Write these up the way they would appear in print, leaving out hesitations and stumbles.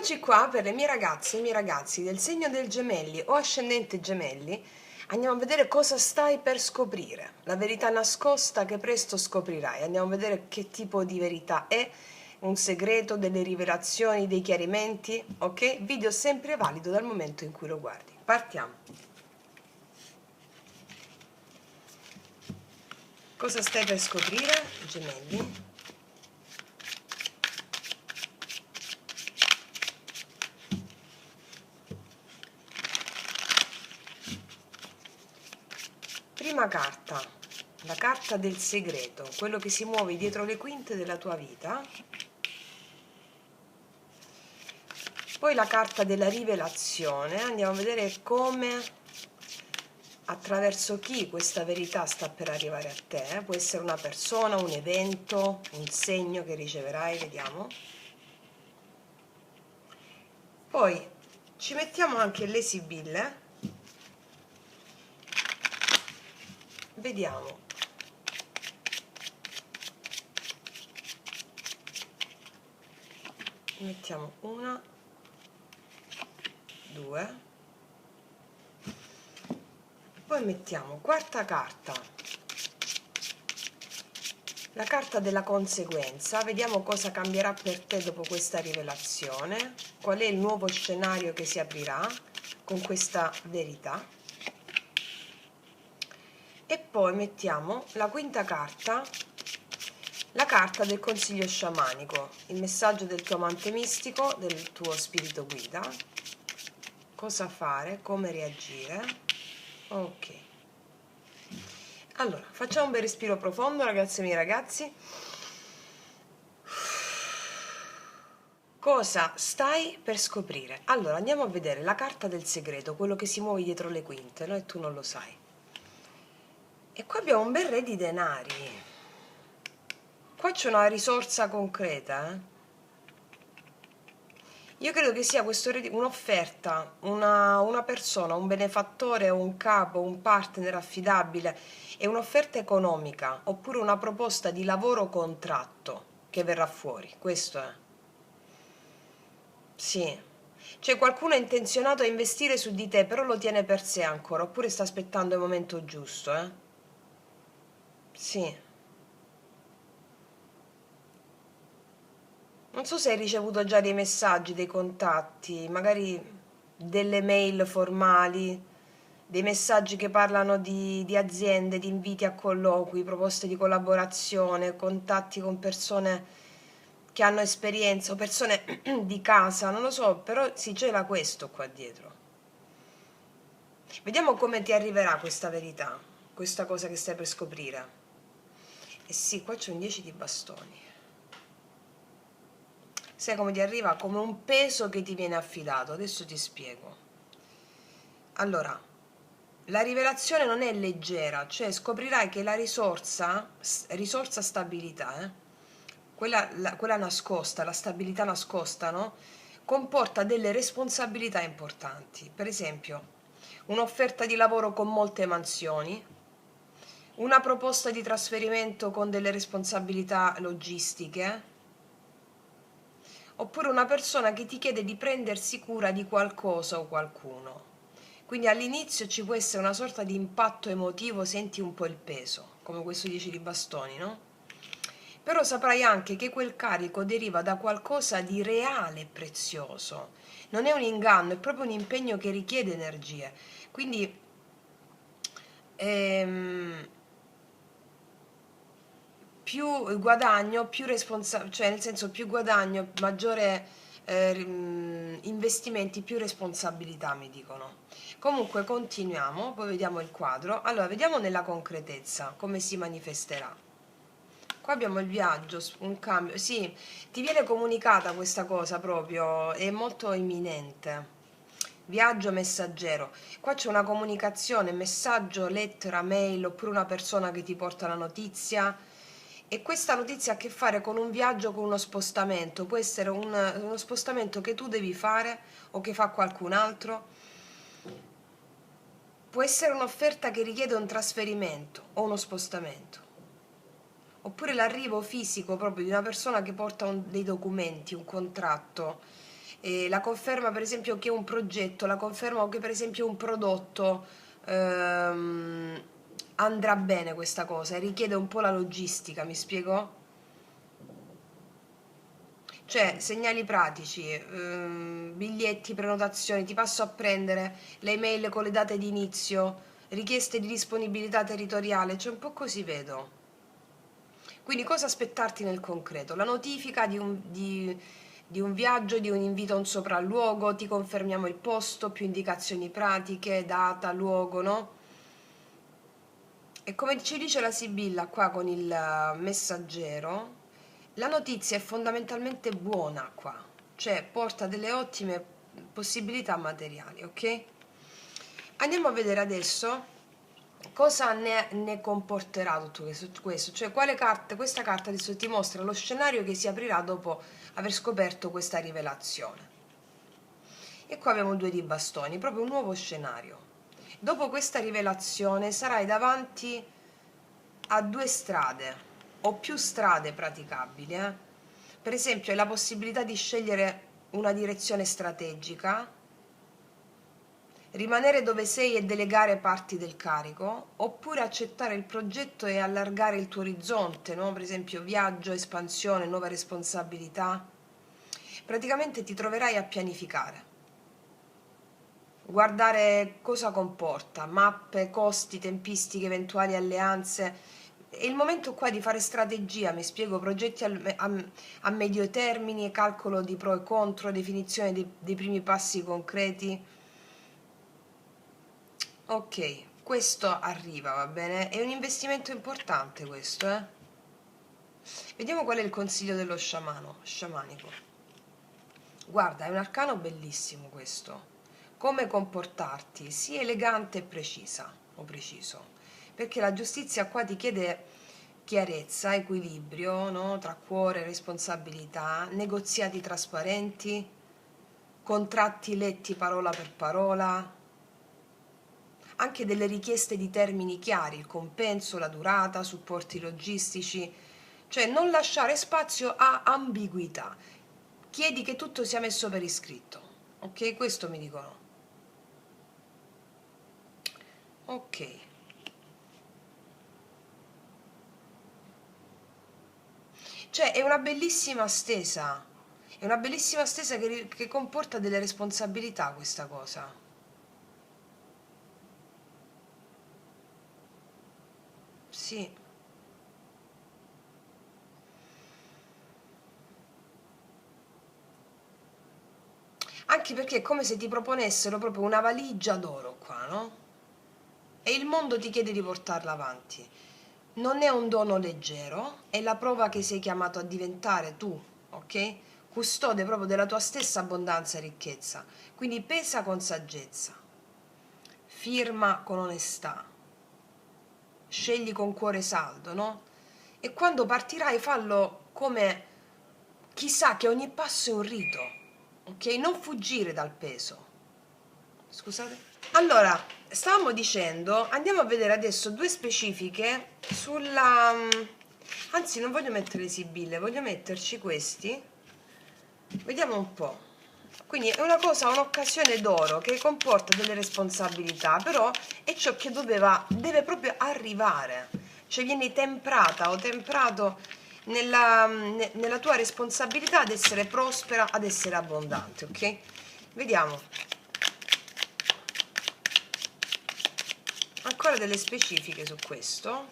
Eccoci qua per le mie ragazze e i miei ragazzi del segno del Gemelli o ascendente Gemelli. Andiamo a vedere cosa stai per scoprire, la verità nascosta che presto scoprirai. Andiamo a vedere che tipo di verità è, un segreto, delle rivelazioni, dei chiarimenti, ok? Video sempre valido dal momento in cui lo guardi. Partiamo. Cosa stai per scoprire, Gemelli? Prima carta, la carta del segreto, quello che si muove dietro le quinte della tua vita. Poi la carta della rivelazione, andiamo a vedere come, attraverso chi questa verità sta per arrivare a te. Può essere una persona, un evento, un segno che riceverai, vediamo. Poi ci mettiamo anche le sibille, vediamo. Mettiamo una, due, poi mettiamo quarta carta, la carta della conseguenza. Vediamo cosa cambierà per te dopo questa rivelazione, qual è il nuovo scenario che si aprirà con questa verità. E poi mettiamo la quinta carta, la carta del consiglio sciamanico, il messaggio del tuo amante mistico, del tuo spirito guida, cosa fare, come reagire. Ok, allora facciamo un bel respiro profondo, ragazze e miei ragazzi. Cosa stai per scoprire? Allora andiamo a vedere la carta del segreto, quello che si muove dietro le quinte, no? E tu non lo sai. E qua abbiamo un bel re di denari. Qua c'è una risorsa concreta, Io credo che sia questo un'offerta, una persona, un benefattore, un capo, un partner affidabile, è un'offerta economica oppure una proposta di lavoro o contratto che verrà fuori, questo è. Sì, cioè qualcuno è intenzionato a investire su di te, però lo tiene per sé ancora, oppure sta aspettando il momento giusto, Sì. Non so se hai ricevuto già dei messaggi, dei contatti, magari delle mail formali, dei messaggi che parlano di aziende, di inviti a colloqui, proposte di collaborazione, contatti con persone che hanno esperienza o persone di casa, non lo so, però si cela questo qua dietro. Vediamo come ti arriverà questa verità, questa cosa che stai per scoprire. E sì, qua c'è un 10 di bastoni. Sai come ti arriva? Come un peso che ti viene affidato. Adesso ti spiego. Allora, la rivelazione non è leggera, cioè scoprirai che la risorsa stabilità, quella nascosta, la stabilità nascosta, no? Comporta delle responsabilità importanti. Per esempio, un'offerta di lavoro con molte mansioni, una proposta di trasferimento con delle responsabilità logistiche, oppure una persona che ti chiede di prendersi cura di qualcosa o qualcuno. Quindi all'inizio ci può essere una sorta di impatto emotivo, senti un po' il peso, come questo 10 di bastoni, no? Però saprai anche che quel carico deriva da qualcosa di reale e prezioso. Non è un inganno, è proprio un impegno che richiede energie. Quindi ehm, più guadagno, più cioè nel senso più guadagno, maggiore investimenti, più responsabilità, mi dicono. Comunque continuiamo, poi vediamo il quadro. Allora, vediamo nella concretezza come si manifesterà. Qua abbiamo il viaggio, un cambio. Sì, ti viene comunicata questa cosa proprio, è molto imminente. Viaggio messaggero. Qua c'è una comunicazione, messaggio, lettera, mail, oppure una persona che ti porta la notizia. E questa notizia ha a che fare con un viaggio, con uno spostamento. Può essere uno spostamento che tu devi fare o che fa qualcun altro. Può essere un'offerta che richiede un trasferimento o uno spostamento. Oppure l'arrivo fisico proprio di una persona che porta dei documenti, un contratto. la conferma per esempio che un progetto, la conferma che per esempio un prodotto andrà bene questa cosa e richiede un po' la logistica, mi spiego? Cioè, segnali pratici, biglietti, prenotazioni, ti passo a prendere, le email con le date di inizio, richieste di disponibilità territoriale, cioè un po' così vedo. Quindi cosa aspettarti nel concreto? La notifica di un viaggio, di un invito a un sopralluogo, ti confermiamo il posto, più indicazioni pratiche, data, luogo, no? E come ci dice la Sibilla qua con il messaggero, la notizia è fondamentalmente buona qua, cioè porta delle ottime possibilità materiali, ok? Andiamo a vedere adesso cosa ne comporterà tutto questo, cioè quale carta, questa carta adesso ti mostra lo scenario che si aprirà dopo aver scoperto questa rivelazione. E qua abbiamo due di bastoni, proprio un nuovo scenario. Dopo questa rivelazione sarai davanti a due strade o più strade praticabili. Per esempio, hai la possibilità di scegliere una direzione strategica, rimanere dove sei e delegare parti del carico, oppure accettare il progetto e allargare il tuo orizzonte, no? Per esempio viaggio, espansione, nuova responsabilità. Praticamente ti troverai a pianificare, guardare cosa comporta, mappe, costi, tempistiche, eventuali alleanze. È il momento qua di fare strategia, mi spiego, progetti a medio termine, calcolo di pro e contro, definizione dei primi passi concreti. Ok, questo arriva, va bene? È un investimento importante questo, eh? Vediamo qual è il consiglio dello sciamanico. Guarda, è un arcano bellissimo questo. Come comportarti, sii elegante e precisa, o preciso, perché la giustizia qua ti chiede chiarezza, equilibrio, no? Tra cuore e responsabilità, negoziati trasparenti, contratti letti parola per parola, anche delle richieste di termini chiari, il compenso, la durata, supporti logistici, cioè non lasciare spazio a ambiguità. Chiedi che tutto sia messo per iscritto, ok? Questo mi dicono. Ok. Cioè è una bellissima stesa che comporta delle responsabilità questa cosa. Sì. Anche perché è come se ti proponessero proprio una valigia d'oro qua, no? E il mondo ti chiede di portarla avanti. Non è un dono leggero, è la prova che sei chiamato a diventare tu, ok? Custode proprio della tua stessa abbondanza e ricchezza. Quindi pesa con saggezza, firma con onestà, scegli con cuore saldo, no? E quando partirai fallo come chi sa che ogni passo è un rito, ok? Non fuggire dal peso. Scusate? Allora, stavamo dicendo, andiamo a vedere adesso due specifiche sulla... Anzi, non voglio mettere le sibille, voglio metterci questi. Vediamo un po'. Quindi è una cosa, un'occasione d'oro che comporta delle responsabilità, però è ciò che deve proprio arrivare. Cioè vieni temprata o temprato nella tua responsabilità ad essere prospera, ad essere abbondante, ok? Vediamo. Ancora delle specifiche su questo.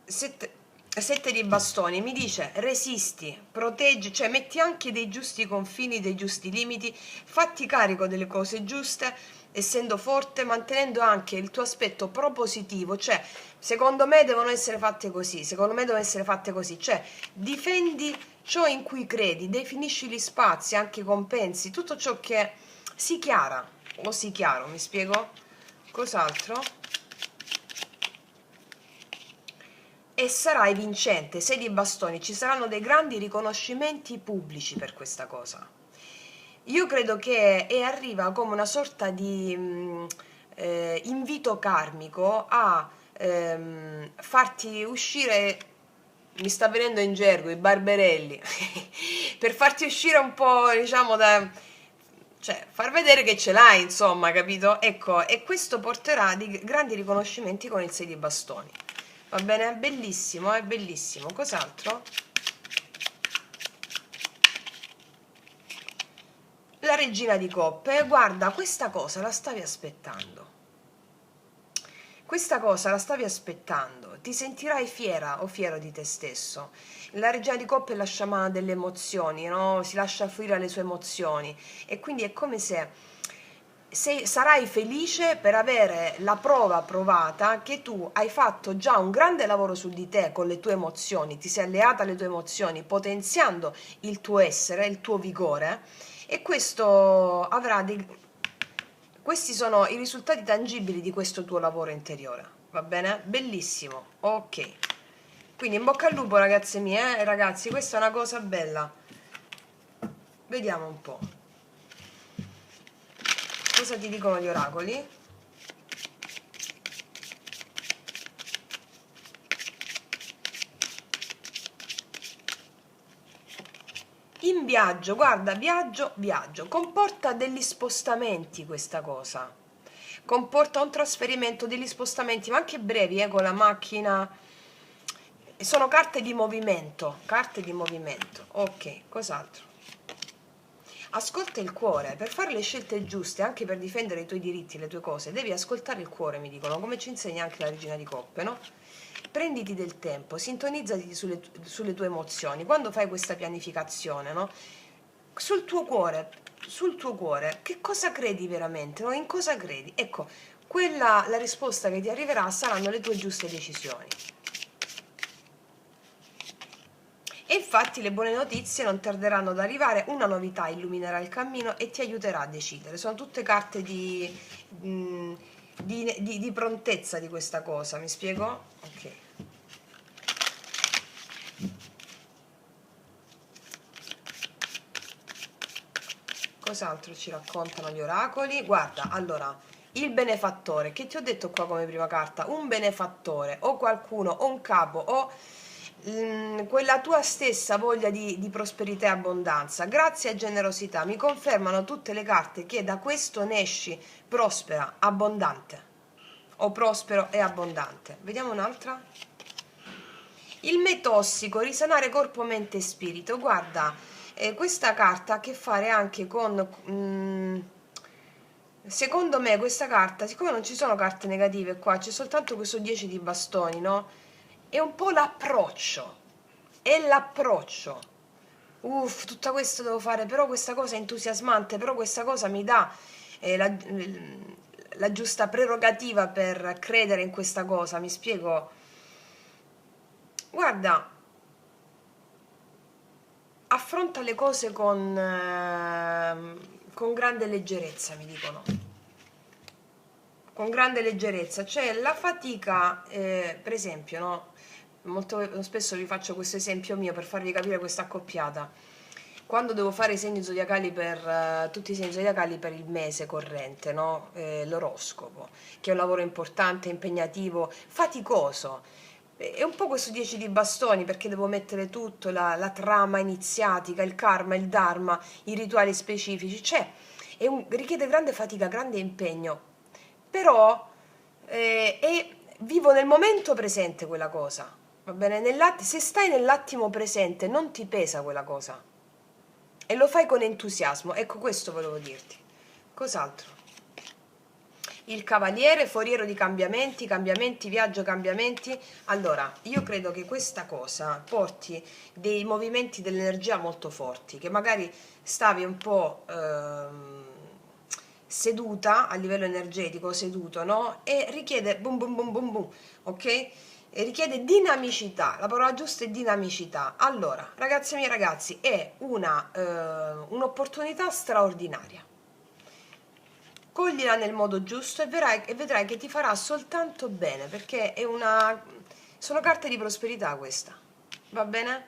Sette di bastoni mi dice resisti, proteggi, cioè metti anche dei giusti confini, dei giusti limiti, fatti carico delle cose giuste, essendo forte, mantenendo anche il tuo aspetto propositivo, cioè secondo me devono essere fatte così, secondo me devono essere fatte così, cioè difendi ciò in cui credi, definisci gli spazi, anche i compensi, tutto ciò che si chiara o si chiaro, mi spiego? Cos'altro? E sarai vincente, sei di bastoni, ci saranno dei grandi riconoscimenti pubblici per questa cosa. Io credo che arriva come una sorta di invito karmico a farti uscire mi sta venendo in gergo, i barberelli, per farti uscire un po', diciamo, da... cioè, far vedere che ce l'hai, insomma, capito? Ecco, e questo porterà di grandi riconoscimenti con il 6 di bastoni. Va bene? Bellissimo, è bellissimo. Cos'altro? La regina di coppe. Guarda, questa cosa la stavi aspettando. Questa cosa la stavi aspettando, ti sentirai fiera o fiero di te stesso. La regina di coppe è la sciamana delle emozioni, no? Si lascia fluire alle sue emozioni e quindi è come se sarai felice per avere la prova provata che tu hai fatto già un grande lavoro su di te con le tue emozioni, ti sei alleata alle tue emozioni, potenziando il tuo essere, il tuo vigore e questo avrà dei... Questi sono i risultati tangibili di questo tuo lavoro interiore, va bene? Bellissimo, ok. Quindi in bocca al lupo ragazze mie, ragazzi, questa è una cosa bella. Vediamo un po'. Cosa ti dicono gli oracoli? In viaggio, guarda, viaggio, comporta degli spostamenti questa cosa, comporta un trasferimento, degli spostamenti, ma anche brevi, con la macchina, sono carte di movimento, ok, cos'altro? Ascolta il cuore, per fare le scelte giuste, anche per difendere i tuoi diritti, le tue cose, devi ascoltare il cuore, mi dicono, come ci insegna anche la regina di coppe, no? Prenditi del tempo, sintonizzati sulle tue emozioni, quando fai questa pianificazione, no? Sul tuo cuore, che cosa credi veramente, no? In cosa credi? Ecco, la risposta che ti arriverà saranno le tue giuste decisioni. E infatti le buone notizie non tarderanno ad arrivare, una novità illuminerà il cammino e ti aiuterà a decidere. Sono tutte carte di prontezza di questa cosa, mi spiego? Ok. Cos'altro ci raccontano gli oracoli? Guarda, allora, il benefattore, che ti ho detto qua come prima carta, un benefattore o qualcuno o un capo o quella tua stessa voglia di prosperità e abbondanza, grazie a generosità, mi confermano tutte le carte che da questo ne esci prospera, abbondante o prospero e abbondante. Vediamo un'altra. Il me tossico, risanare corpo, mente e spirito. Guarda, questa carta ha a che fare anche con... secondo me questa carta, siccome non ci sono carte negative qua, c'è soltanto questo 10 di bastoni, no? È un po' l'approccio. È l'approccio. Uff, tutta questa devo fare, però questa cosa è entusiasmante, però questa cosa mi dà la giusta prerogativa per credere in questa cosa, mi spiego? Guarda, affronta le cose con grande leggerezza, mi dicono. Con grande leggerezza, cioè la fatica, per esempio, no? Molto spesso vi faccio questo esempio mio per farvi capire questa accoppiata. Quando devo fare i segni zodiacali per tutti i segni zodiacali per il mese corrente, no? L'oroscopo, che è un lavoro importante, impegnativo, faticoso. È un po' questo 10 di bastoni perché devo mettere tutto, la trama iniziatica, il karma, il dharma, i rituali specifici, cioè richiede grande fatica, grande impegno, però vivo nel momento presente quella cosa, va bene? Se stai nell'attimo presente non ti pesa quella cosa e lo fai con entusiasmo, ecco questo volevo dirti. Cos'altro? Il cavaliere, foriero di cambiamenti, cambiamenti, viaggio, cambiamenti. Allora, io credo che questa cosa porti dei movimenti dell'energia molto forti, che magari stavi un po' seduta a livello energetico, seduto, no? E richiede boom boom boom boom boom, ok? E richiede dinamicità, la parola giusta è dinamicità. Allora, ragazze mie ragazzi, è un'opportunità straordinaria. Coglila nel modo giusto e vedrai che ti farà soltanto bene, perché sono carte di prosperità questa, va bene?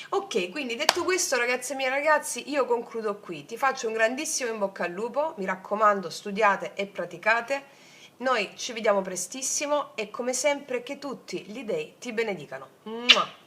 Ok, quindi detto questo ragazze mie ragazzi, io concludo qui, ti faccio un grandissimo in bocca al lupo, mi raccomando studiate e praticate, Noi ci vediamo prestissimo e come sempre che tutti gli dei ti benedicano. Mua!